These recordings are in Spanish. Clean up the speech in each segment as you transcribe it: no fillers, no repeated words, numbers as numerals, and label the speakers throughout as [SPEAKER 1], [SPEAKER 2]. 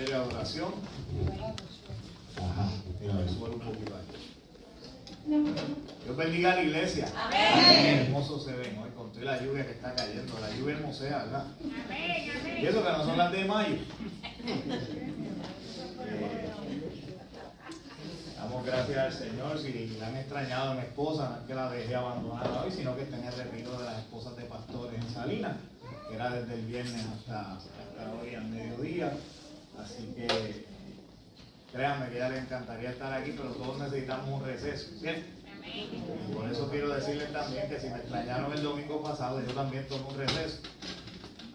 [SPEAKER 1] ministerio de adoración. Ajá, mira, sube un poquito ahí. Dios bendiga a la iglesia. Amén. Hermosos se ven hoy con toda la lluvia que está cayendo. La lluvia hermosea, ¿verdad? Amén, amén. Y eso que no son las de mayo. Damos gracias al Señor. Si la han extrañado a mi esposa, no es que la dejé abandonada hoy, sino que está en el retiro de las esposas de pastores en Salinas, que era desde el viernes hasta hoy al mediodía. Así que créanme que a ella le encantaría estar aquí, pero todos necesitamos un receso, ¿cierto? Y por eso quiero decirles también que si me extrañaron el domingo pasado, yo también tomé un receso.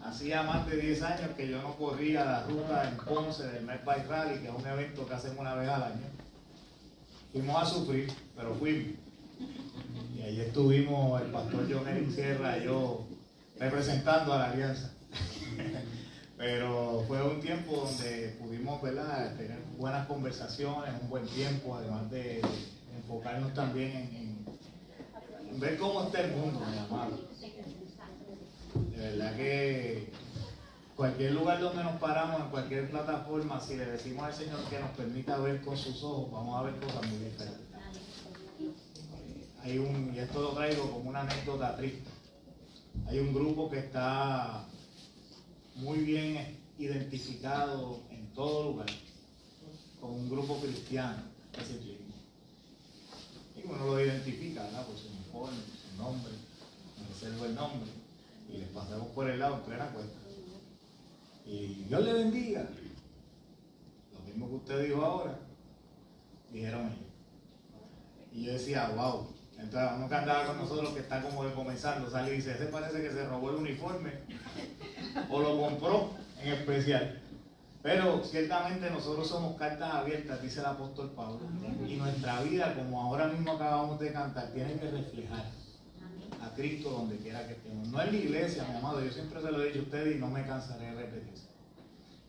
[SPEAKER 1] Hacía más de 10 años que yo no corría la ruta en Ponce del Met Bike Rally, que es un evento que hacemos una vez al año. Fuimos a sufrir, pero fuimos. Y ahí estuvimos el pastor John Eric Sierra y yo representando a la alianza. Pero fue un tiempo donde pudimos, ¿verdad?, tener buenas conversaciones, un buen tiempo, además de enfocarnos también en ver cómo está el mundo, mi amado. De verdad que cualquier lugar donde nos paramos, en cualquier plataforma, si le decimos al Señor que nos permita ver con sus ojos, vamos a ver cosas muy diferentes. Y esto lo traigo como una anécdota triste. Hay un grupo que está muy bien identificado en todo lugar, como un grupo cristiano, ese ciclismo. Y uno lo identifica, ¿verdad?, por su uniforme, por su nombre, me reservo el nombre, y les pasamos por el lado en plena cuesta. Y Dios le bendiga. Lo mismo que usted dijo ahora, dijeron ellos. Y yo decía, wow. Entonces uno que andaba con nosotros que está como de comenzando, sale y dice, ese parece que se robó el uniforme o lo compró en especial. Pero ciertamente nosotros somos cartas abiertas, dice el apóstol Pablo, y nuestra vida, como ahora mismo acabamos de cantar, tiene que reflejar a Cristo donde quiera que estemos. No en la iglesia, mi amado, yo siempre se lo he dicho a ustedes y no me cansaré de repetirse.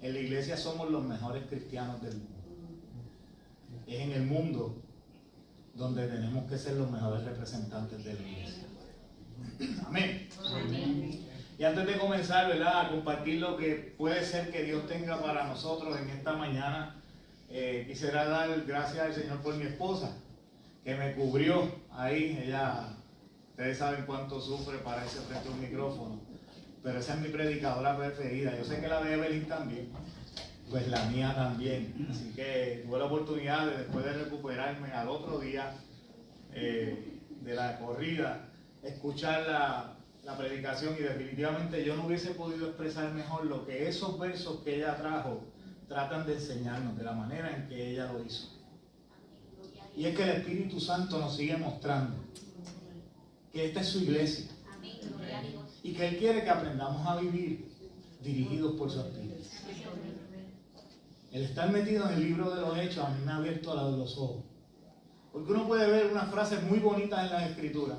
[SPEAKER 1] En la iglesia somos los mejores cristianos del mundo. Es en el mundo donde tenemos que ser los mejores representantes de la iglesia. Amén. Amén. Y antes de comenzar, ¿verdad?, a compartir lo que puede ser que Dios tenga para nosotros en esta mañana, quisiera dar gracias al Señor por mi esposa, que me cubrió ahí. Ella, ustedes saben cuánto sufre para ese frente a un micrófono, pero esa es mi predicadora preferida. Yo sé que la de Evelyn también, pues la mía también. Así que tuve la oportunidad de, después de recuperarme al otro día de la corrida, escuchar la predicación, y definitivamente yo no hubiese podido expresar mejor lo que esos versos que ella trajo tratan de enseñarnos, de la manera en que ella lo hizo. Y es que el Espíritu Santo nos sigue mostrando que esta es su iglesia y que Él quiere que aprendamos a vivir dirigidos por su Espíritu. El estar metido en el libro de los Hechos a mí me ha abierto los ojos, porque uno puede ver unas frases muy bonitas en las Escrituras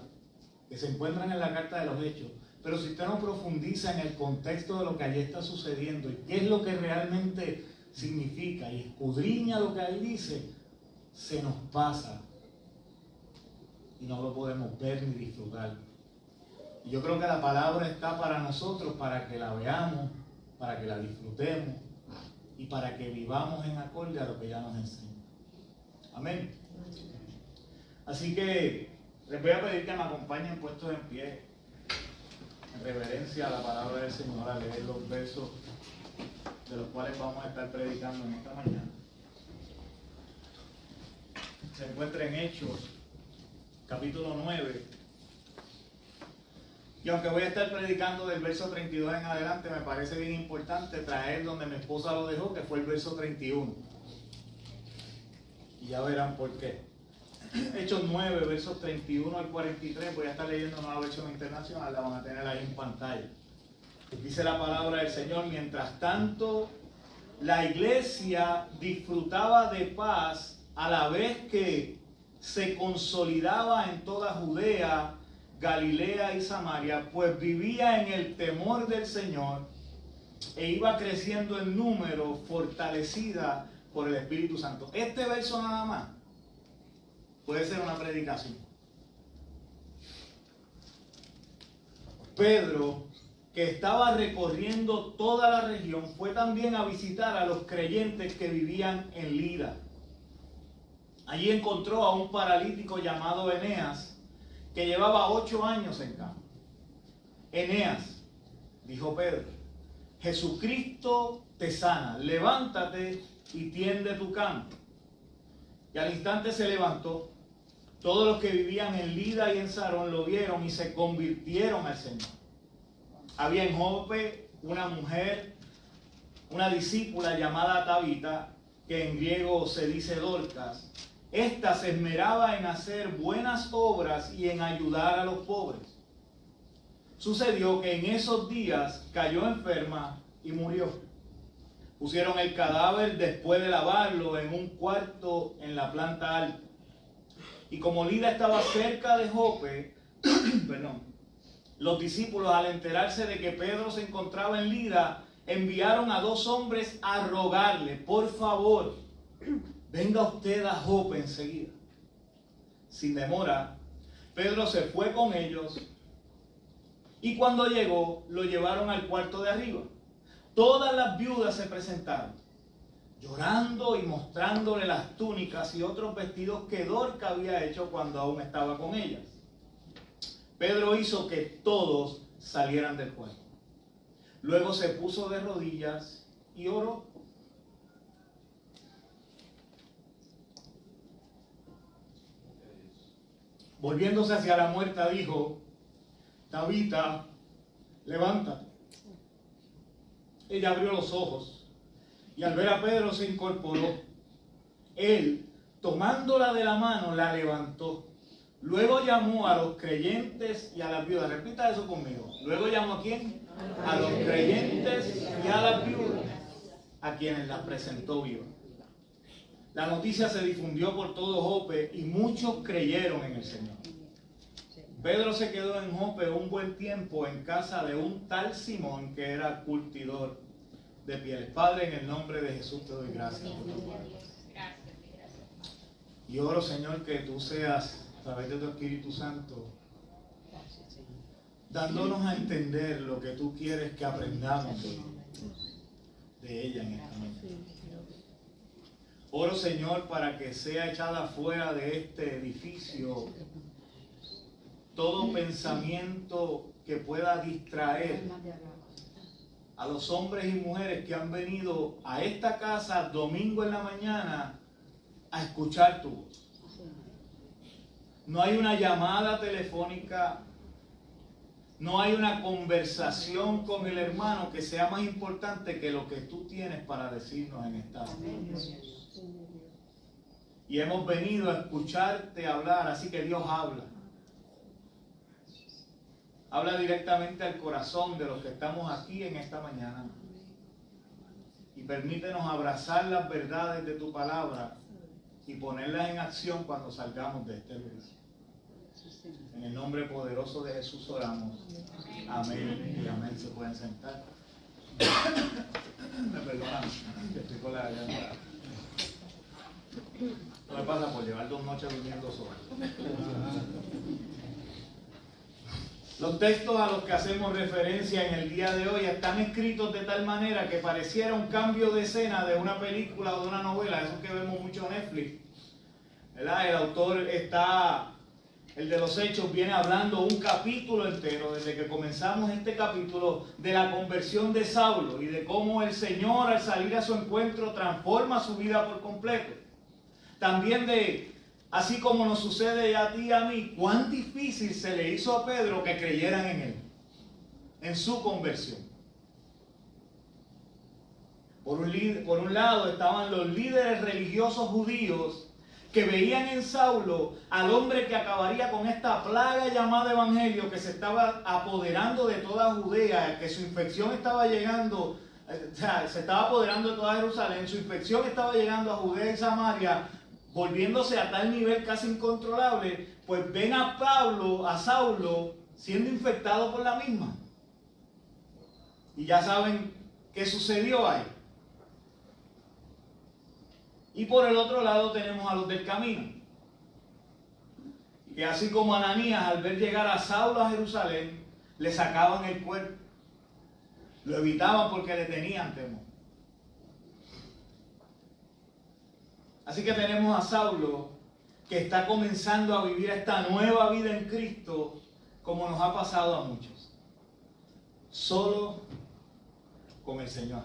[SPEAKER 1] que se encuentran en la carta de los Hechos, pero si usted no profundiza en el contexto de lo que allí está sucediendo y qué es lo que realmente significa y escudriña lo que ahí dice, se nos pasa y no lo podemos ver ni disfrutar. Y yo creo que la palabra está para nosotros, para que la veamos, para que la disfrutemos y para que vivamos en acorde a lo que ella nos enseña. Amén. Así que les voy a pedir que me acompañen puestos en pie, en reverencia a la palabra del Señor, a leer los versos de los cuales vamos a estar predicando en esta mañana. Se encuentra en Hechos, capítulo 9. Y aunque voy a estar predicando del verso 32 en adelante, me parece bien importante traer donde mi esposa lo dejó, que fue el verso 31. Y ya verán por qué. Hechos 9, versos 31 al 43, voy a estar leyendo una versión internacional, la van a tener ahí en pantalla. Dice la palabra del Señor: mientras tanto, la iglesia disfrutaba de paz a la vez que se consolidaba en toda Judea, Galilea y Samaria, pues vivía en el temor del Señor e iba creciendo en número, fortalecida por el Espíritu Santo. Este verso nada más puede ser una predicación. Pedro que estaba recorriendo toda la región, fue también a visitar a los creyentes que vivían en Lida. Allí encontró a un paralítico llamado Eneas, que llevaba 8 años en cama. Eneas, dijo Pedro, Jesucristo te sana, levántate y tiende tu cama. Y al instante se levantó. Todos los que vivían en Lida y en Sarón lo vieron y se convirtieron al Señor. Había en Jope una mujer, una discípula llamada Tabita, que en griego se dice Dorcas. Esta se esmeraba en hacer buenas obras y en ayudar a los pobres. Sucedió que en esos días cayó enferma y murió. Pusieron el cadáver después de lavarlo en un cuarto en la planta alta. Y como Lida estaba cerca de Jope, los discípulos, al enterarse de que Pedro se encontraba en Lida, enviaron a 2 hombres a rogarle: por favor, venga usted a Jope enseguida. Sin demora, Pedro se fue con ellos y cuando llegó, lo llevaron al cuarto de arriba. Todas las viudas se presentaron, llorando y mostrándole las túnicas y otros vestidos que Dorcas había hecho cuando aún estaba con ellas. Pedro hizo que todos salieran del cuarto. Luego se puso de rodillas y oró. Volviéndose hacia la muerta, dijo: Tabita, levántate. Ella abrió los ojos y al ver a Pedro se incorporó. Él, tomándola de la mano, la levantó. Luego llamó a los creyentes y a las viudas. Repita eso conmigo. Luego llamó ¿a quién? A los creyentes y a las viudas, a quienes las presentó vivas. La noticia se difundió por todo Jope y muchos creyeron en el Señor. Pedro se quedó en Jope un buen tiempo en casa de un tal Simón que era curtidor de pieles. Padre, en el nombre de Jesús te doy gracias por tu palabra. Y oro, Señor, que tú seas, a través de tu Espíritu Santo, dándonos a entender lo que tú quieres que aprendamos de ella en esta mañana. Oro, Señor, para que sea echada fuera de este edificio todo pensamiento que pueda distraer a los hombres y mujeres que han venido a esta casa domingo en la mañana a escuchar tu voz. No hay una llamada telefónica, no hay una conversación con el hermano que sea más importante que lo que tú tienes para decirnos en esta noche. Y hemos venido a escucharte hablar, así que Dios habla. Habla directamente al corazón de los que estamos aquí en esta mañana. Y permítenos abrazar las verdades de tu palabra y ponerlas en acción cuando salgamos de este lugar. En el nombre poderoso de Jesús oramos. Amén y amén. Se pueden sentar. Me perdonan, que estoy con la garganta. No me pasa por llevar 2 noches durmiendo solo. Los textos a los que hacemos referencia en el día de hoy están escritos de tal manera que pareciera un cambio de escena de una película o de una novela, eso que vemos mucho en Netflix, ¿verdad? El autor el de los Hechos, viene hablando un capítulo entero, desde que comenzamos este capítulo, de la conversión de Saulo y de cómo el Señor, al salir a su encuentro, transforma su vida por completo. También de, así como nos sucede a ti y a mí, cuán difícil se le hizo a Pedro que creyeran en él, en su conversión. Por un lado estaban los líderes religiosos judíos que veían en Saulo al hombre que acabaría con esta plaga llamada evangelio, que se estaba apoderando de toda Judea, que su infección estaba llegando, se estaba apoderando de toda Jerusalén, su infección estaba llegando a Judea y Samaria, volviéndose a tal nivel casi incontrolable. Pues ven a Saulo siendo infectado por la misma. Y ya saben qué sucedió ahí. Y por el otro lado tenemos a los del camino, que así como Ananías, al ver llegar a Saulo a Jerusalén, le sacaban el cuerpo, Lo evitaban porque le tenían temor. Así que tenemos a Saulo, que está comenzando a vivir esta nueva vida en Cristo, como nos ha pasado a muchos. Solo con el Señor.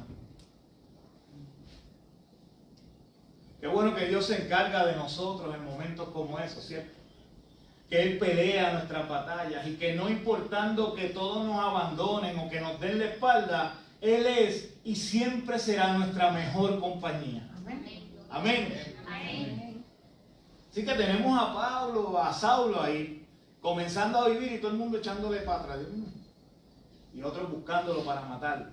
[SPEAKER 1] Qué bueno que Dios se encarga de nosotros en momentos como esos, ¿cierto? Que Él pelea nuestras batallas y que no importando que todos nos abandonen o que nos den la espalda, Él es y siempre será nuestra mejor compañía. Amén. Amén. Así que tenemos a Saulo ahí, comenzando a vivir y todo el mundo echándole para atrás. Y otros buscándolo para matarlo.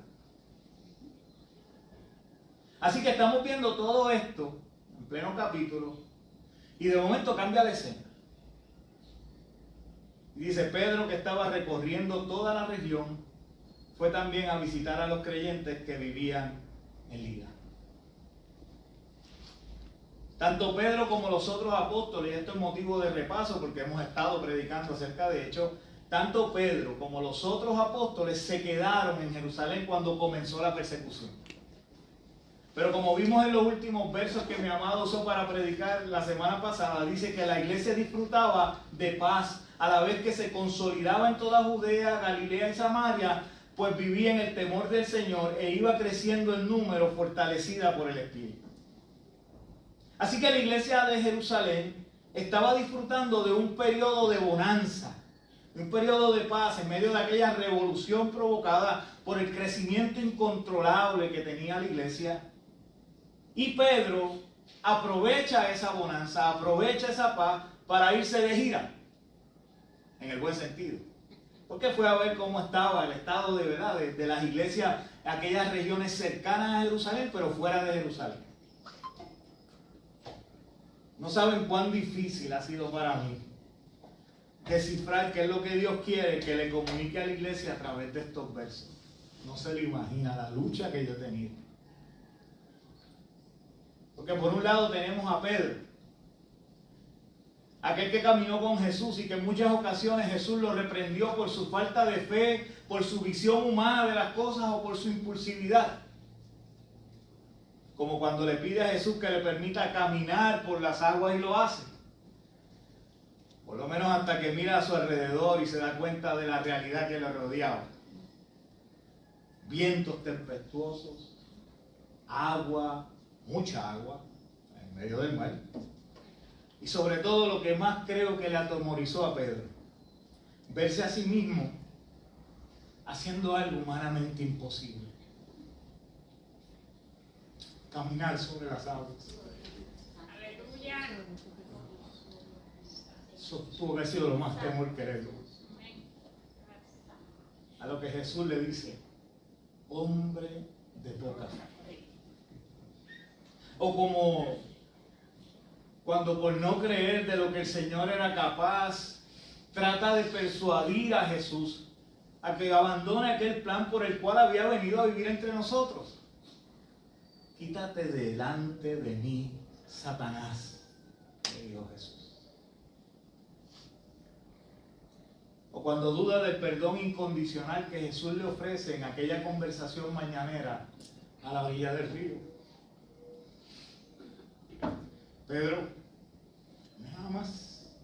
[SPEAKER 1] Así que estamos viendo todo esto en pleno capítulo y de momento cambia la escena. Y dice: Pedro, que estaba recorriendo toda la región, fue también a visitar a los creyentes que vivían en Lida. Tanto Pedro como los otros apóstoles, y esto es motivo de repaso porque hemos estado predicando acerca de hecho, tanto Pedro como los otros apóstoles se quedaron en Jerusalén cuando comenzó la persecución. Pero como vimos en los últimos versos que mi amado usó para predicar la semana pasada, dice que la iglesia disfrutaba de paz a la vez que se consolidaba en toda Judea, Galilea y Samaria, pues vivía en el temor del Señor e iba creciendo en número, fortalecida por el Espíritu. Así que la iglesia de Jerusalén estaba disfrutando de un periodo de bonanza, de un periodo de paz en medio de aquella revolución provocada por el crecimiento incontrolable que tenía la iglesia. Y Pedro aprovecha esa bonanza, aprovecha esa paz para irse de gira, en el buen sentido. Porque fue a ver cómo estaba el estado de verdad de las iglesias, aquellas regiones cercanas a Jerusalén, pero fuera de Jerusalén. No saben cuán difícil ha sido para mí descifrar qué es lo que Dios quiere que le comunique a la iglesia a través de estos versos. No se lo imagina la lucha que yo he tenido. Porque por un lado tenemos a Pedro, aquel que caminó con Jesús y que en muchas ocasiones Jesús lo reprendió por su falta de fe, por su visión humana de las cosas o por su impulsividad. Como cuando le pide a Jesús que le permita caminar por las aguas y lo hace. Por lo menos hasta que mira a su alrededor y se da cuenta de la realidad que lo rodeaba. Vientos tempestuosos, agua, mucha agua, en medio del mar. Y sobre todo lo que más creo que le atemorizó a Pedro, verse a sí mismo haciendo algo humanamente imposible. Caminar sobre las aguas.
[SPEAKER 2] Aleluya.
[SPEAKER 1] Eso tuvo que haber sido lo más temor que le dio. A lo que Jesús le dice: hombre de poca fe. O como cuando por no creer de lo que el Señor era capaz, trata de persuadir a Jesús a que abandone aquel plan por el cual había venido a vivir entre nosotros. Quítate delante de mí, Satanás, le dijo Jesús. O cuando duda del perdón incondicional que Jesús le ofrece en aquella conversación mañanera a la orilla del río. Pedro, ¿me amas?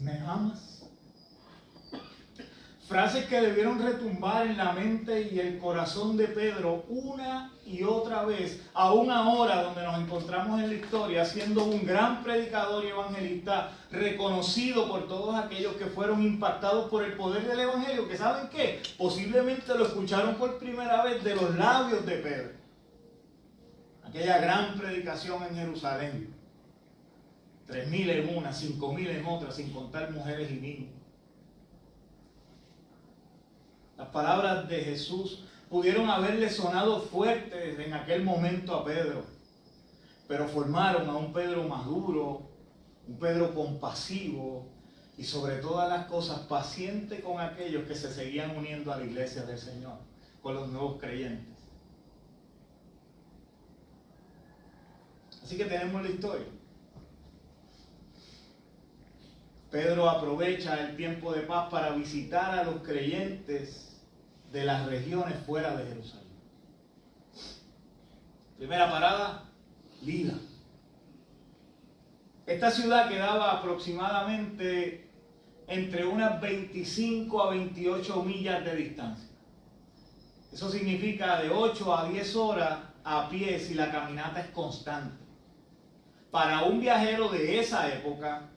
[SPEAKER 1] ¿Me amas? Frases que debieron retumbar en la mente y el corazón de Pedro una y otra vez, aún ahora donde nos encontramos en la historia, siendo un gran predicador y evangelista, reconocido por todos aquellos que fueron impactados por el poder del evangelio, que ¿saben qué? Posiblemente lo escucharon por primera vez de los labios de Pedro. Aquella gran predicación en Jerusalén, 3,000 en una, 5,000 en otra, sin contar mujeres y niños. Las palabras de Jesús pudieron haberle sonado fuertes en aquel momento a Pedro, pero formaron a un Pedro maduro, un Pedro compasivo y sobre todas las cosas paciente con aquellos que se seguían uniendo a la iglesia del Señor, con los nuevos creyentes. Así que tenemos la historia. Pedro aprovecha el tiempo de paz para visitar a los creyentes de las regiones fuera de Jerusalén. Primera parada, Lida. Esta ciudad quedaba aproximadamente entre unas 25 a 28 millas de distancia. Eso significa de 8 a 10 horas a pie si la caminata es constante. Para un viajero de esa época,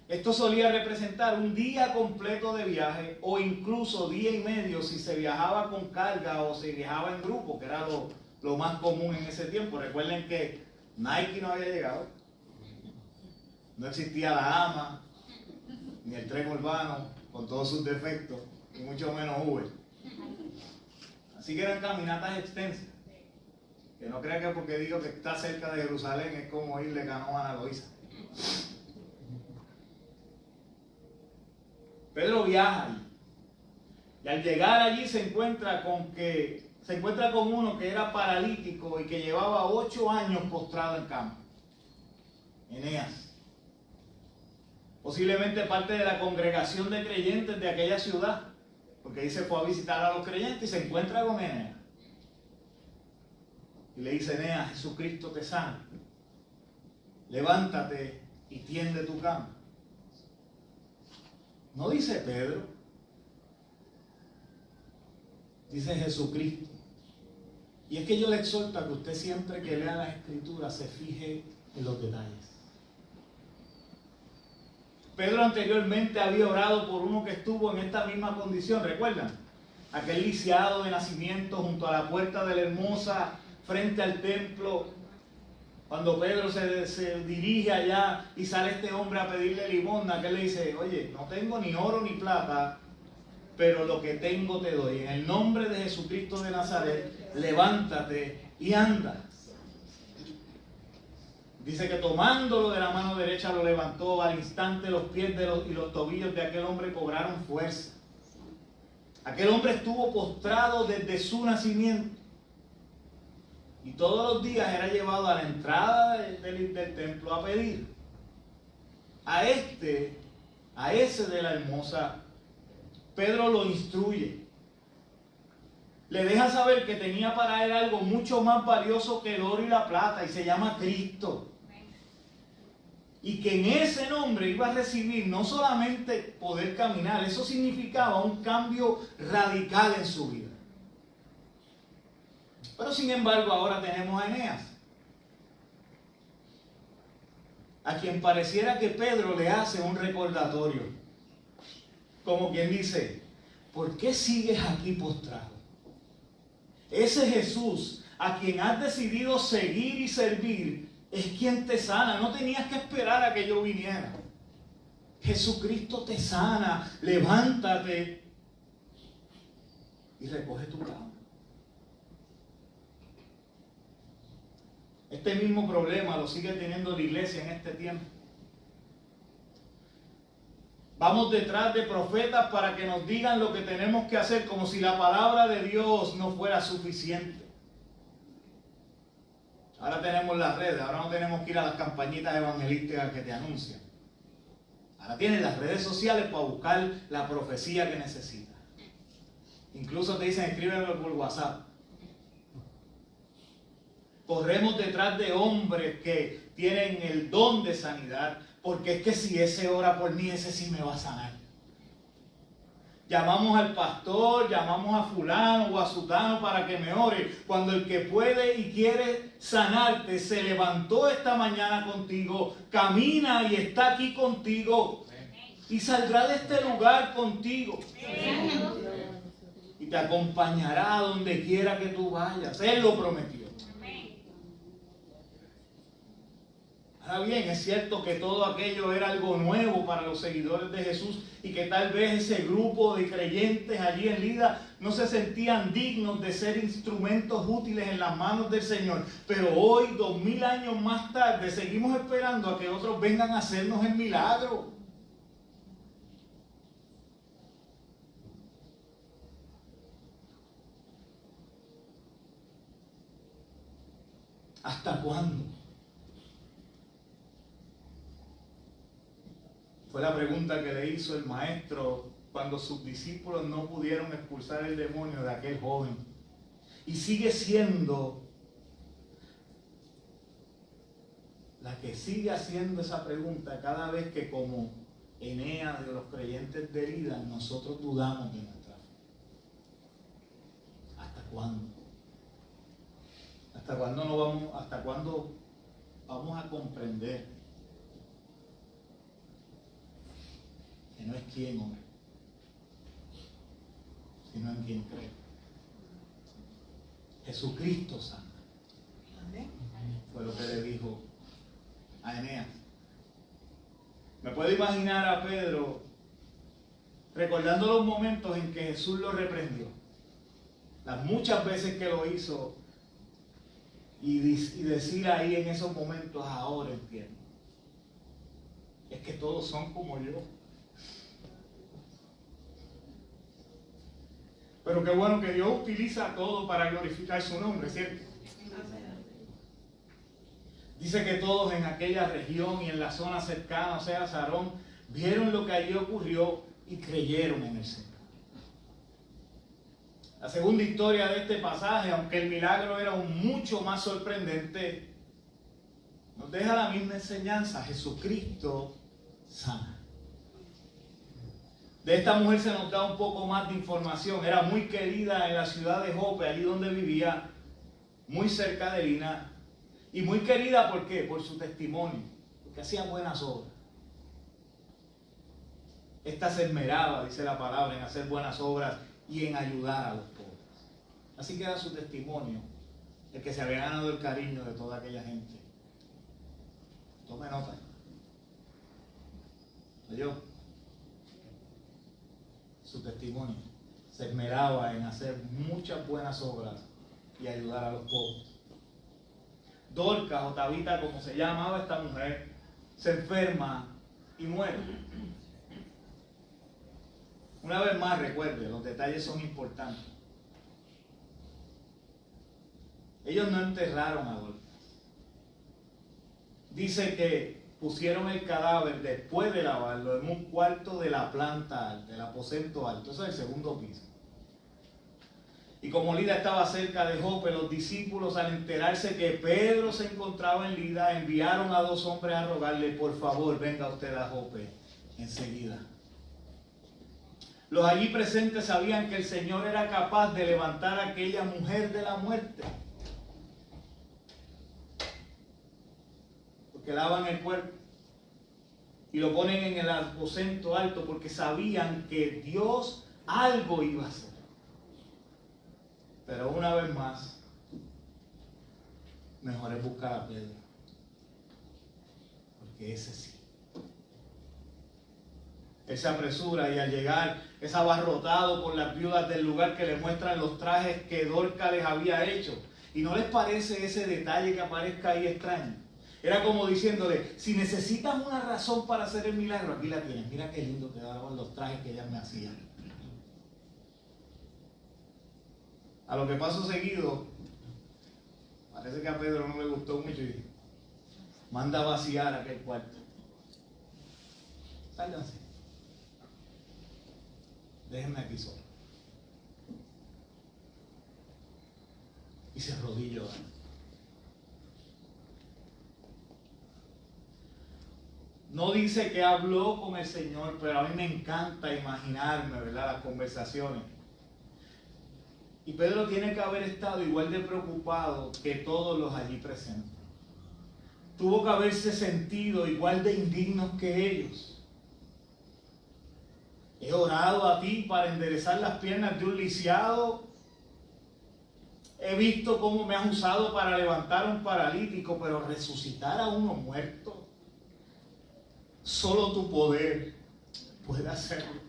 [SPEAKER 1] esto solía representar un día completo de viaje o incluso día y medio si se viajaba con carga o se viajaba en grupo, que era lo más común en ese tiempo. Recuerden que Nike no había llegado, no existía la AMA, ni el tren urbano con todos sus defectos, y mucho menos Uber. Así que eran caminatas extensas. Que no crean que porque digo que está cerca de Jerusalén es como ir de Canoa a Loíza. Pedro viaja allí. Y al llegar allí se encuentra con uno que era paralítico y que llevaba 8 años postrado en cama. Eneas. Posiblemente parte de la congregación de creyentes de aquella ciudad. Porque ahí se fue a visitar a los creyentes y se encuentra con Eneas. Y le dice: Eneas, Jesucristo te sana. Levántate y tiende tu cama. No dice Pedro, dice Jesucristo. Y es que yo le exhorto a que usted siempre que lea las Escrituras se fije en los detalles. Pedro anteriormente había orado por uno que estuvo en esta misma condición, ¿recuerdan? Aquel lisiado de nacimiento junto a la puerta de la Hermosa, frente al templo. Cuando Pedro se dirige allá y sale este hombre a pedirle limosna, que él le dice: oye, no tengo ni oro ni plata, pero lo que tengo te doy. En el nombre de Jesucristo de Nazaret, levántate y anda. Dice que tomándolo de la mano derecha lo levantó. Al instante los pies y los tobillos de aquel hombre cobraron fuerza. Aquel hombre estuvo postrado desde su nacimiento. Y todos los días era llevado a la entrada del templo a pedir. A ese de la Hermosa, Pedro lo instruye. Le deja saber que tenía para él algo mucho más valioso que el oro y la plata, y se llama Cristo. Y que en ese nombre iba a recibir no solamente poder caminar, eso significaba un cambio radical en su vida. Pero sin embargo ahora tenemos a Eneas, a quien pareciera que Pedro le hace un recordatorio. Como quien dice: ¿por qué sigues aquí postrado? Ese Jesús a quien has decidido seguir y servir es quien te sana. No tenías que esperar a que yo viniera. Jesucristo te sana. Levántate y recoge tu cama. Este mismo problema lo sigue teniendo la iglesia en este tiempo. Vamos detrás de profetas para que nos digan lo que tenemos que hacer, como si la palabra de Dios no fuera suficiente. Ahora tenemos las redes, ahora no tenemos que ir a las campañitas evangelísticas que te anuncian. Ahora tienes las redes sociales para buscar la profecía que necesitas. Incluso te dicen: escríbelo por WhatsApp. Corremos detrás de hombres que tienen el don de sanidad, porque es que si ese ora por mí, ese sí me va a sanar. Llamamos al pastor, llamamos a fulano o a sutano para que me ore, cuando el que puede y quiere sanarte se levantó esta mañana contigo, camina y está aquí contigo, y saldrá de este lugar contigo, y te acompañará a donde quiera que tú vayas. Él lo prometió. Ahora bien, es cierto que todo aquello era algo nuevo para los seguidores de Jesús y que tal vez ese grupo de creyentes allí en Lida no se sentían dignos de ser instrumentos útiles en las manos del Señor. Pero hoy, 2000 años más tarde, seguimos esperando a que otros vengan a hacernos el milagro. ¿Hasta cuándo? Fue la pregunta que le hizo el maestro cuando sus discípulos no pudieron expulsar el demonio de aquel joven. Y sigue siendo la que sigue haciendo esa pregunta cada vez que, como Eneas de los creyentes de Lida, nosotros dudamos de nuestra fe. ¿Hasta cuándo? ¿Hasta cuándo vamos a comprender que no es quién, hombre, sino en quien cree? Jesucristo sana. Fue lo que le dijo a Eneas. Me puedo imaginar a Pedro recordando los momentos en que Jesús lo reprendió, las muchas veces que lo hizo, y decir ahí en esos momentos: ahora entiendo, es que todos son como yo. Pero qué bueno que Dios utiliza todo para glorificar su nombre, ¿cierto? Dice que todos en aquella región y en la zona cercana, o sea, Sarón, vieron lo que allí ocurrió y creyeron en el Señor. La segunda historia de este pasaje, aunque el milagro era aún mucho más sorprendente, nos deja la misma enseñanza: Jesucristo sana. De esta mujer se nos da un poco más de información. Era muy querida en la ciudad de Jope, allí donde vivía, muy cerca de Lina. Y muy querida, ¿por qué? Por su testimonio, porque hacía buenas obras. Esta se esmeraba, dice la palabra, en hacer buenas obras y en ayudar a los pobres. Así queda su testimonio, el que se había ganado el cariño de toda aquella gente. Tome nota. ¿Oyó? Su testimonio se esmeraba en hacer muchas buenas obras y ayudar a los pobres. Dorcas, o Tabita, como se llamaba esta mujer, se enferma y muere. Una vez más, recuerde, los detalles son importantes. Ellos no enterraron a Dorcas. Dice que pusieron el cadáver, después de lavarlo, en un cuarto de la planta alta, del aposento alto. Eso es el segundo piso. Y como Lida estaba cerca de Jope, los discípulos, al enterarse que Pedro se encontraba en Lida, enviaron a 2 hombres a rogarle: por favor, venga usted a Jope enseguida. Los allí presentes sabían que el Señor era capaz de levantar a aquella mujer de la muerte, porque lavan el cuerpo y lo ponen en el aposento alto, porque sabían que Dios algo iba a hacer. Pero una vez más, mejor es buscar a Pedro, porque ese sí. Él se apresura y al llegar es abarrotado por las viudas del lugar, que le muestran los trajes que Dorcas les había hecho. ¿Y no les parece ese detalle que aparezca ahí extraño? Era como diciéndole: si necesitas una razón para hacer el milagro, aquí la tienes. Mira qué lindo quedaban los trajes que ellas me hacían. A lo que pasó seguido, parece que a Pedro no le gustó mucho y manda a vaciar aquel cuarto. Sálganse. Déjenme aquí solo. Y se arrodilló. No dice que habló con el Señor, pero a mí me encanta imaginarme, ¿verdad?, las conversaciones. Y Pedro tiene que haber estado igual de preocupado que todos los allí presentes. Tuvo que haberse sentido igual de indignos que ellos. He orado a ti para enderezar las piernas de un lisiado. He visto cómo me has usado para levantar a un paralítico, pero resucitar a uno muerto, solo tu poder puede hacerlo.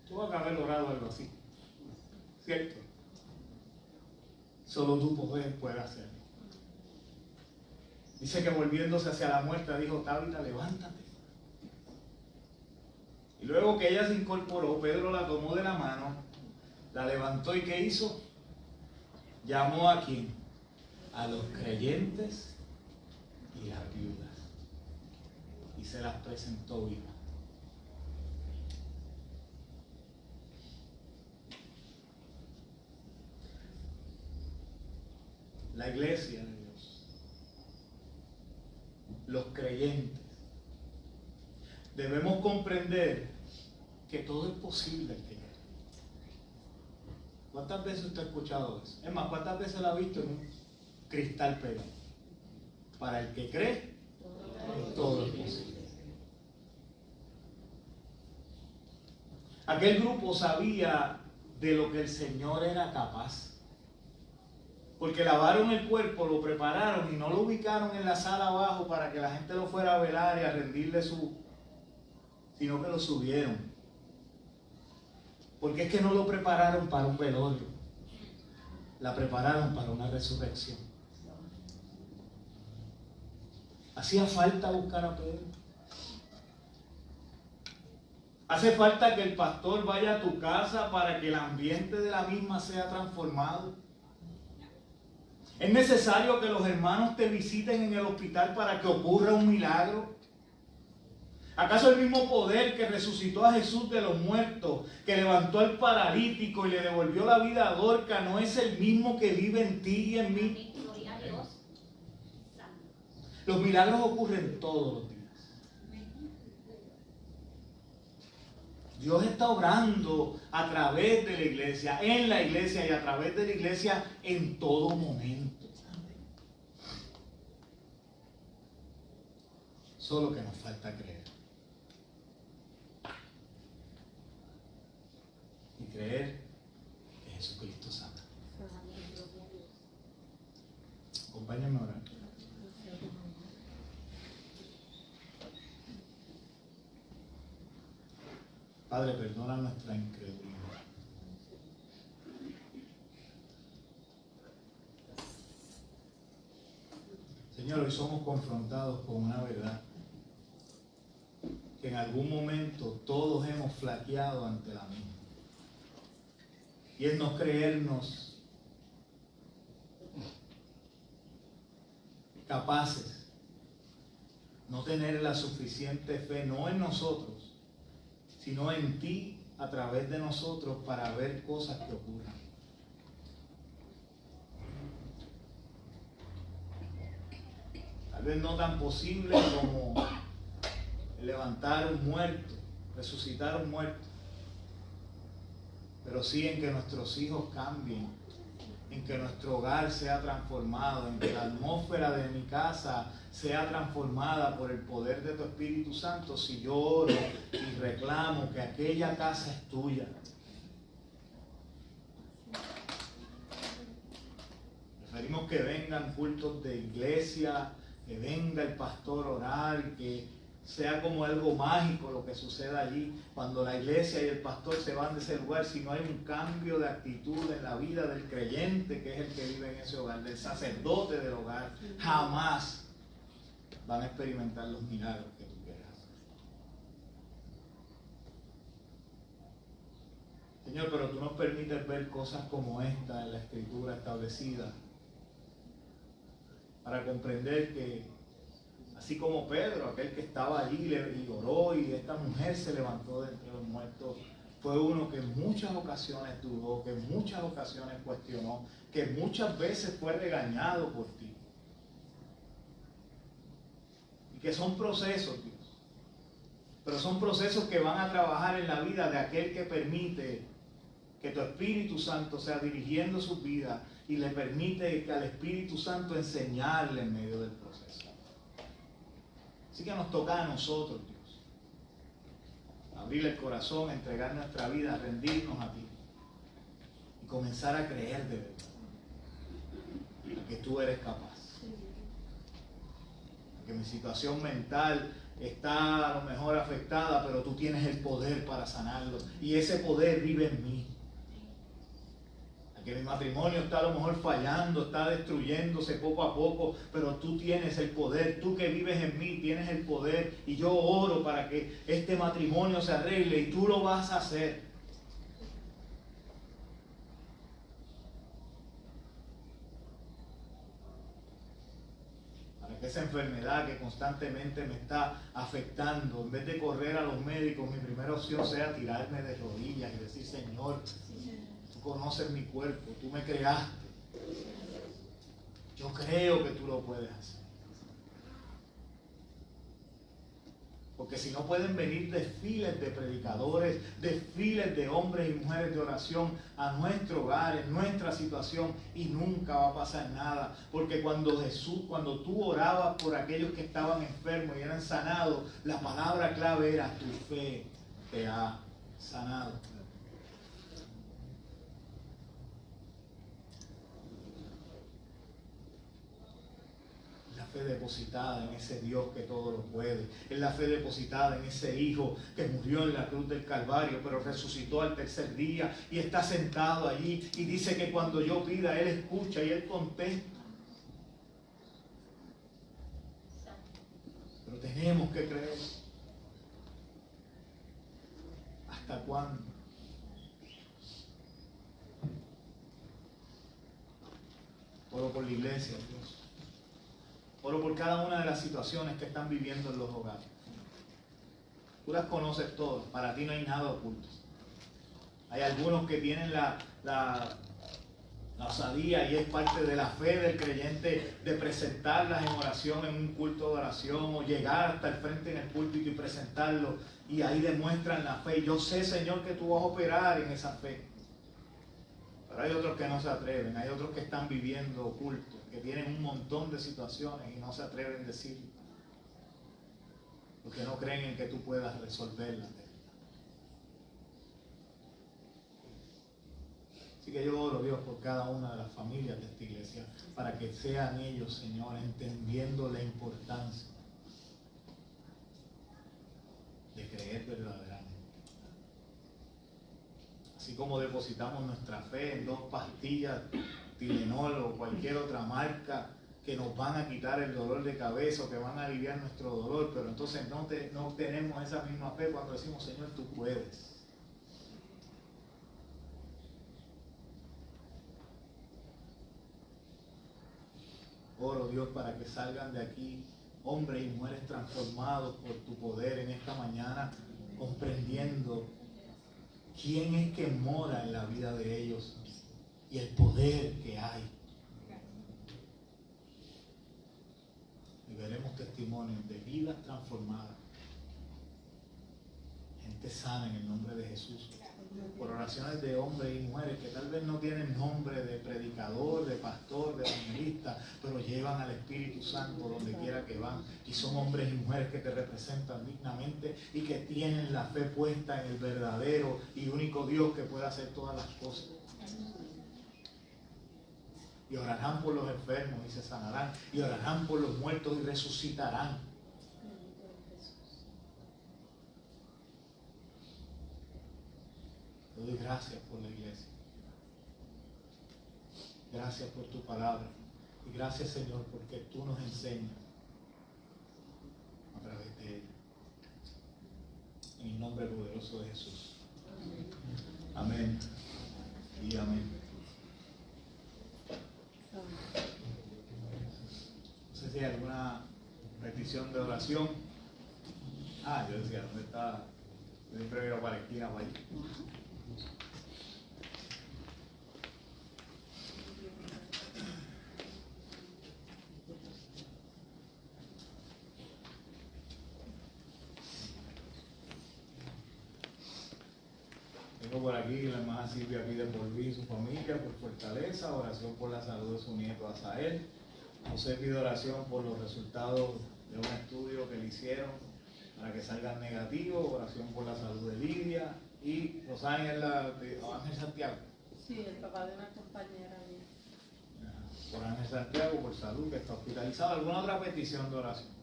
[SPEAKER 1] Tuvo que haber orado algo así, ¿cierto? Solo tu poder puede hacerlo. Dice que volviéndose hacia la muerta dijo: Tabita, levántate. Y luego que ella se incorporó, Pedro la tomó de la mano, la levantó, y ¿qué hizo? Llamó ¿a quién? A los creyentes y las viudas. Y se las presentó vivas. La iglesia de Dios, los creyentes, debemos comprender que todo es posible al que cree. ¿Cuántas veces usted ha escuchado eso? Es más, ¿cuántas veces lo ha visto en un cristal pegado? Para el que cree, todo es posible. Aquel grupo sabía de lo que el Señor era capaz. Porque lavaron el cuerpo, lo prepararon y no lo ubicaron en la sala abajo para que la gente lo fuera a velar y a rendirle sino que lo subieron. Porque es que no lo prepararon para un velorio, la prepararon para una resurrección. Hacía falta buscar a Pedro. Hace falta que el pastor vaya a tu casa para que el ambiente de la misma sea transformado. ¿Es necesario que los hermanos te visiten en el hospital para que ocurra un milagro? ¿Acaso el mismo poder que resucitó a Jesús de los muertos, que levantó al paralítico y le devolvió la vida a Dorca, no es el mismo que vive en ti y en mí? Los milagros ocurren todos los días. Dios está obrando a través de la iglesia, en la iglesia y a través de la iglesia en todo momento. Solo que nos falta creer. Y creer que Jesucristo sana. Acompáñenme a orar. Padre, perdona nuestra incredulidad. Señor, hoy somos confrontados con una verdad que en algún momento todos hemos flaqueado ante la misma. Y es no creernos capaces, no tener la suficiente fe, no en nosotros, sino en ti a través de nosotros para ver cosas que ocurran. Tal vez no tan posible como levantar un muerto, resucitar un muerto, pero sí en que nuestros hijos cambien, en que nuestro hogar sea transformado, en que la atmósfera de mi casa sea transformada por el poder de tu Espíritu Santo, si yo oro y reclamo que aquella casa es tuya. Preferimos que vengan cultos de iglesia, que venga el pastor a orar, que sea como algo mágico lo que suceda allí cuando la iglesia y el pastor se van de ese lugar, si no hay un cambio de actitud en la vida del creyente, que es el que vive en ese hogar, del sacerdote del hogar, jamás van a experimentar los milagros que tú quieras hacer. Señor, pero tú nos permites ver cosas como esta en la Escritura establecida para comprender que así como Pedro, aquel que estaba allí y oró y esta mujer se levantó de entre los muertos, fue uno que en muchas ocasiones dudó, que en muchas ocasiones cuestionó, que muchas veces fue regañado por ti. Y que son procesos, Dios. Pero son procesos que van a trabajar en la vida de aquel que permite que tu Espíritu Santo sea dirigiendo su vida y le permite al Espíritu Santo enseñarle en medio del proceso. Así que nos toca a nosotros, Dios, abrir el corazón, entregar nuestra vida, rendirnos a ti y comenzar a creer de verdad que tú eres capaz. Que mi situación mental está a lo mejor afectada, pero tú tienes el poder para sanarlo y ese poder vive en mí. Que mi matrimonio está a lo mejor fallando, está destruyéndose poco a poco, pero tú tienes el poder, tú que vives en mí tienes el poder y yo oro para que este matrimonio se arregle y tú lo vas a hacer. Para que esa enfermedad que constantemente me está afectando, en vez de correr a los médicos, mi primera opción sea tirarme de rodillas y decir, Señor, tú conoces mi cuerpo, tú me creaste, yo creo que tú lo puedes hacer. Porque si no pueden venir desfiles de predicadores, desfiles de hombres y mujeres de oración a nuestro hogar, en nuestra situación, y nunca va a pasar nada. Porque cuando tú orabas por aquellos que estaban enfermos y eran sanados, la palabra clave era tu fe te ha sanado. Fe depositada en ese Dios que todo lo puede, es la fe depositada en ese Hijo que murió en la cruz del Calvario, pero resucitó al tercer día y está sentado allí y dice que cuando yo pida, Él escucha y Él contesta. Pero tenemos que creer. ¿Hasta cuándo? Oro por la iglesia, Dios. Oro por cada una de las situaciones que están viviendo en los hogares. Tú las conoces todas, para ti no hay nada oculto. Hay algunos que tienen la osadía, y es parte de la fe del creyente, de presentarlas en oración en un culto de oración, o llegar hasta el frente en el púlpito y presentarlo, y ahí demuestran la fe. Yo sé, Señor, que tú vas a operar en esa fe. Pero hay otros que no se atreven, hay otros que están viviendo ocultos, que tienen un montón de situaciones y no se atreven a decirlo, porque no creen en que tú puedas resolverlas. Así que yo oro, Dios, por cada una de las familias de esta iglesia, para que sean ellos, Señor, entendiendo la importancia de creer verdaderamente. Así como depositamos nuestra fe en 2 pastillas, Tylenol o cualquier otra marca que nos van a quitar el dolor de cabeza o que van a aliviar nuestro dolor, pero entonces no tenemos esa misma fe cuando decimos, Señor, tú puedes. Oro, Dios, para que salgan de aquí hombres y mujeres transformados por tu poder en esta mañana, comprendiendo quién es que mora en la vida de ellos y el poder que hay. Y veremos testimonios de vidas transformadas, gente sana en el nombre de Jesús, por oraciones de hombres y mujeres que tal vez no tienen nombre de predicador, de pastor, de evangelista, pero llevan al Espíritu Santo donde quiera que van, y son hombres y mujeres que te representan dignamente y que tienen la fe puesta en el verdadero y único Dios que puede hacer todas las cosas. Y orarán por los enfermos y se sanarán, y orarán por los muertos y resucitarán. Te doy gracias por la iglesia. Gracias por tu palabra. Y gracias, Señor, porque tú nos enseñas a través de ella. En el nombre poderoso de Jesús. Amén. Y amén. No sé si hay alguna petición de oración. Yo decía, ¿dónde está? Yo siempre veo para la esquina, para allí. Tengo por aquí la hermana Silvia pide por Luis y su familia, por fortaleza, oración por la salud de su nieto Asael. José pide oración por los resultados de un estudio que le hicieron para que salgan negativos, oración por la salud de Lidia. Y Rosángel de Ángel Santiago.
[SPEAKER 3] Sí, el papá de una compañera mía.
[SPEAKER 1] Por Ángel Santiago, por salud, que está hospitalizado. ¿Alguna otra petición de oración?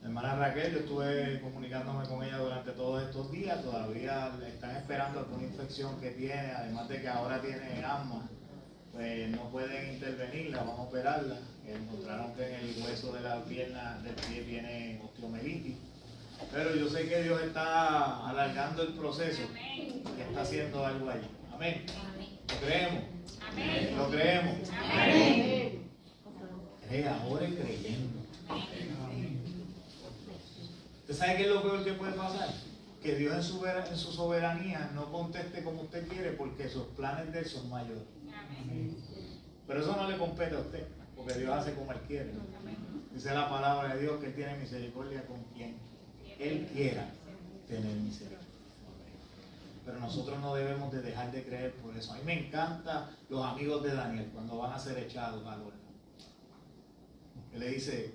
[SPEAKER 1] Hermana Raquel, yo estuve comunicándome con ella durante todos estos días, todavía le están esperando alguna infección que tiene, además de que ahora tiene asma, pues no pueden intervenirla, vamos a operarla. Encontraron que en el hueso de la pierna del pie tiene osteomelitis, pero yo sé que Dios está alargando el proceso y está haciendo algo allí. Amén. ¿Lo creemos?
[SPEAKER 2] Amén.
[SPEAKER 1] ¿Lo creemos?
[SPEAKER 2] Amén.
[SPEAKER 1] Crea, ore creyendo. ¿Usted sabe qué es lo peor que puede pasar? Que Dios en su soberanía no conteste como usted quiere porque sus planes de Él son mayores. Pero eso no le compete a usted, porque Dios hace como Él quiere. Dice la palabra de Dios que Él tiene misericordia con quien Él quiera tener misericordia. Pero nosotros no debemos de dejar de creer por eso. A mí me encantan los amigos de Daniel cuando van a ser echados al horno. Él le dice,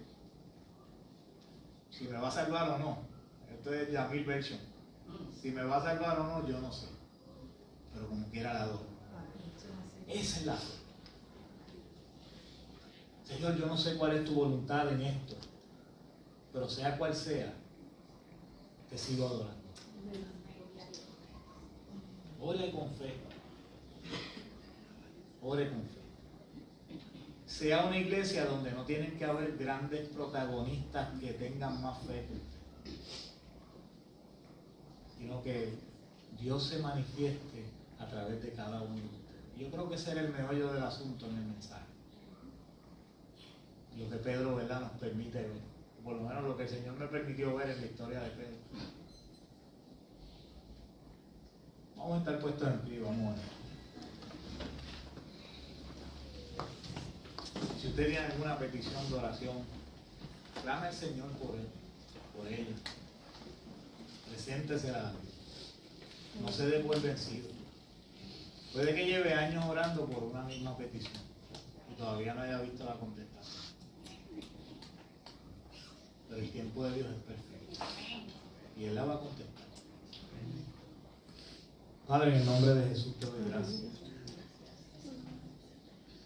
[SPEAKER 1] si me va a salvar o no. Esto es Yamil Version. Si me va a salvar o no, yo no sé. Pero como quiera la adoro. Esa es la fe. Señor, yo no sé cuál es tu voluntad en esto, pero sea cual sea, te sigo adorando. Ore con fe. Ore con fe. Sea una iglesia donde no tienen que haber grandes protagonistas que tengan más fe, sino que Dios se manifieste a través de cada uno de ustedes. Yo creo que ese era el meollo del asunto en el mensaje. Lo que Pedro, ¿verdad?, nos permite ver. Por lo menos lo que el Señor me permitió ver en la historia de Pedro. Vamos a estar puestos en pie, vamos a ver. Si usted tiene alguna petición de oración, clame al Señor por él, por ella. Preséntesela a Dios. No se dé por vencido. Puede que lleve años orando por una misma petición y todavía no haya visto la contestación. Pero el tiempo de Dios es perfecto y Él la va a contestar. Padre, en el nombre de Jesús te doy gracias.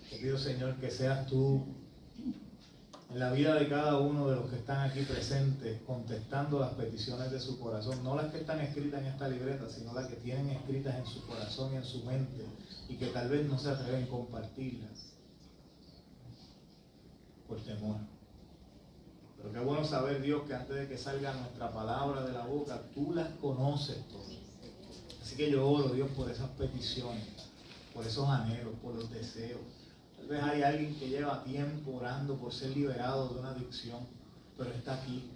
[SPEAKER 1] Te pido, Señor, que seas tú en la vida de cada uno de los que están aquí presentes, contestando las peticiones de su corazón, no las que están escritas en esta libreta, sino las que tienen escritas en su corazón y en su mente, y que tal vez no se atreven a compartirlas por temor. Pero qué bueno saber, Dios, que antes de que salga nuestra palabra de la boca, tú las conoces todas. Así que yo oro, Dios, por esas peticiones, por esos anhelos, por los deseos. Tal vez hay alguien que lleva tiempo orando por ser liberado de una adicción, pero está aquí.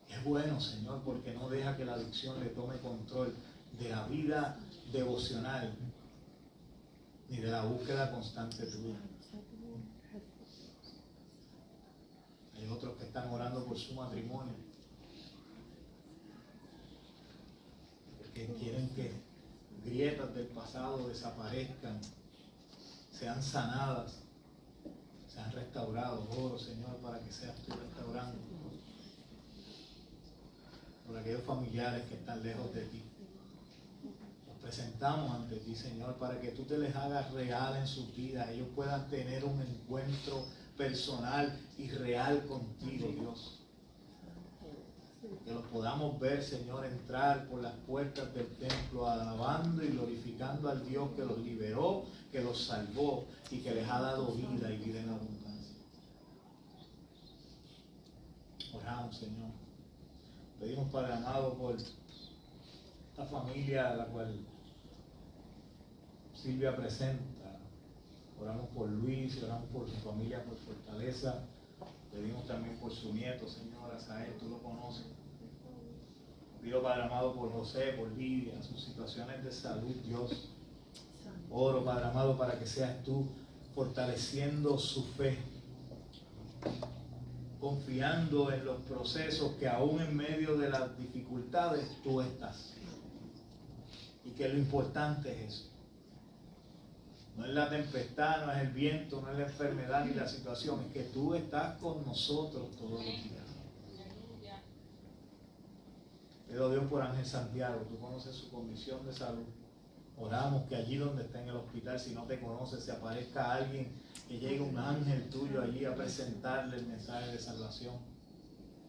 [SPEAKER 1] Es bueno, Señor, porque no deja que la adicción le tome control de la vida devocional ni de la búsqueda constante tuya. Hay otros que están orando por su matrimonio, porque quieren que grietas del pasado desaparezcan, sean sanadas, sean restaurados. Oro, Señor, para que seas tú restaurando por aquellos familiares que están lejos de ti. Los presentamos ante ti, Señor, para que tú te les hagas real en sus vidas, ellos puedan tener un encuentro personal y real contigo, Dios. Que los podamos ver, Señor, entrar por las puertas del templo alabando y glorificando al Dios que los liberó, que los salvó y que les ha dado vida y vida en abundancia. Oramos, Señor. Pedimos, Padre amado, por esta familia a la cual Silvia presenta. Oramos por Luis, oramos por su familia, por fortaleza. Pedimos también por su nieto, Señor, Asael, tú lo conoces. Pido, Padre amado, por José, por Lidia, sus situaciones de salud, Dios. Oro, Padre amado, para que seas tú fortaleciendo su fe, confiando en los procesos que aún en medio de las dificultades tú estás. Y que lo importante es eso. No es la tempestad, no es el viento, no es la enfermedad ni la situación, es que tú estás con nosotros todos los días. Pido, Dios, por Ángel Santiago, tú conoces su condición de salud. Oramos que allí donde está en el hospital, si no te conoces, se aparezca alguien, que llegue un ángel tuyo allí a presentarle el mensaje de salvación.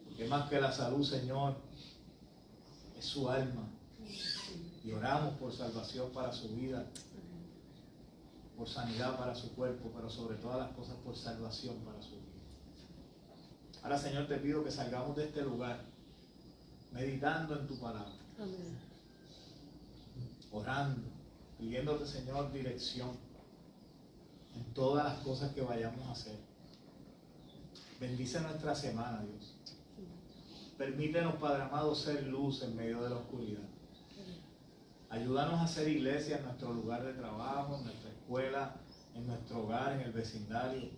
[SPEAKER 1] Porque más que la salud, Señor, es su alma. Y oramos por salvación para su vida, por sanidad para su cuerpo, pero sobre todas las cosas por salvación para su vida. Ahora, Señor, te pido que salgamos de este lugar meditando en tu palabra, orando, pidiéndote, Señor, dirección en todas las cosas que vayamos a hacer. Bendice nuestra semana, Dios. Permítenos, Padre amado, ser luz en medio de la oscuridad. Ayúdanos a ser iglesia en nuestro lugar de trabajo, en nuestra escuela, en nuestro hogar, en el vecindario.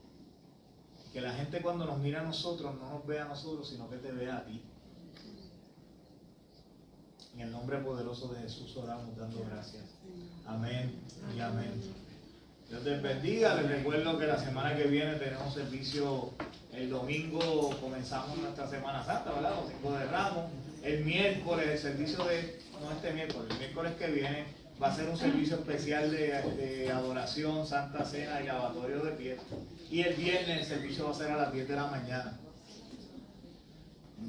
[SPEAKER 1] Que la gente cuando nos mira a nosotros no nos vea a nosotros, sino que te vea a ti. En el nombre poderoso de Jesús oramos dando gracias. Amén y amén. Dios te bendiga. Les recuerdo que la semana que viene tenemos servicio. El domingo comenzamos nuestra Semana Santa, ¿verdad? Domingo de Ramos. El miércoles, el servicio no este miércoles, el miércoles que viene va a ser un servicio especial de adoración, Santa Cena y lavatorio de pies. Y el viernes el servicio va a ser a las 10 de la mañana.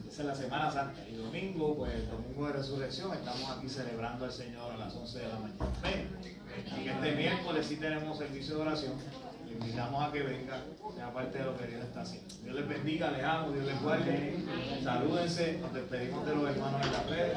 [SPEAKER 1] Esa es la Semana Santa. Y domingo, pues el domingo de resurrección, estamos aquí celebrando al Señor a las 11 de la mañana. Amén. Así que este miércoles sí tenemos servicio de oración. Le invitamos a que venga, sea parte de lo que Dios está haciendo. Dios les bendiga, les amo, Dios les guarde. Salúdense, nos despedimos de los hermanos en la fe.